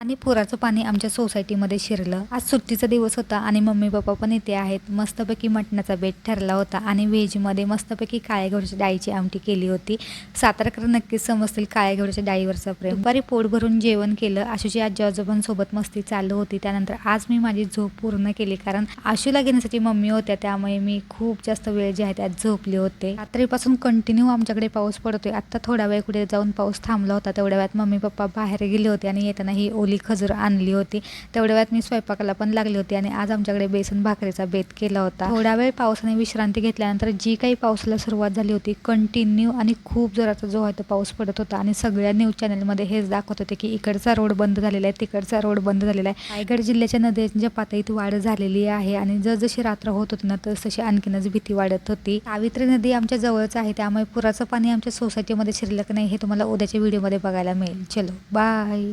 आणि पुराचं पाणी आमच्या सोसायटीमध्ये शिरलं। आज सुट्टीचा दिवस होता आणि मम्मी पप्पा पण इथे आहेत। मस्तपैकी मटणाचा बेत ठरला होता आणि व्हेजमध्ये मस्तपैकी काळ्या घेवड्याच्या डाळीची आमटी केली होती। सातारकर नक्कीच समजतील काळ्या घेवड्याच्या डाळीवरचा प्रेम। दुपारी पोट भरून जेवण केलं। आशूची आजी आजोबांसोबत मस्ती चालू होती। त्यानंतर आज मी माझी झोप पूर्ण केली, कारण आशूला घेण्यासाठी मम्मी होत्या, त्यामुळे मी खूप जास्त वेळ जे आहे त्यात झोपले होते। रात्रीपासून कंटिन्यू आमच्याकडे पाऊस पडतोय। आता थोडा वेळ कुठे जाऊन पाऊस थांबला होता, तेवढ्या वेळात मम्मी पप्पा बाहेर गेले होते आणि येताना ही ओली खजूर आणली होती। तेवढ्या वेळात मी स्वयंपाकाला पण लागली होती आणि आज आमच्याकडे बेसन भाकरीचा बेत केला होता। थोडा वेळ पावसाने विश्रांती घेतल्यानंतर जी काही पावसाला सुरुवात झाली होती, कंटिन्यू आणि खूप जोराचा जो आहे तो पाऊस पडत होता आणि सगळ्या न्यूज चॅनलमध्ये हेच दाखवत होते की इकडचा रोड बंद झालेला आहे, तिकडचा रोड बंद झालेला आहे। रायगड जिल्ह्याच्या नद्यांच्या पातळीत वाढ झालेली आहे आणि जसजशी रात्र होत होती ना तसतशी आणखीनच भीती वाढत होती। सावित्री नदी आमच्या जवळच आहे, त्यामुळे पुराचं पाणी आमच्या सोसायटीमध्ये शिरलं की नाही हे तुम्हाला उद्याच्या व्हिडिओमध्ये बघायला मिळेल। चलो बाय।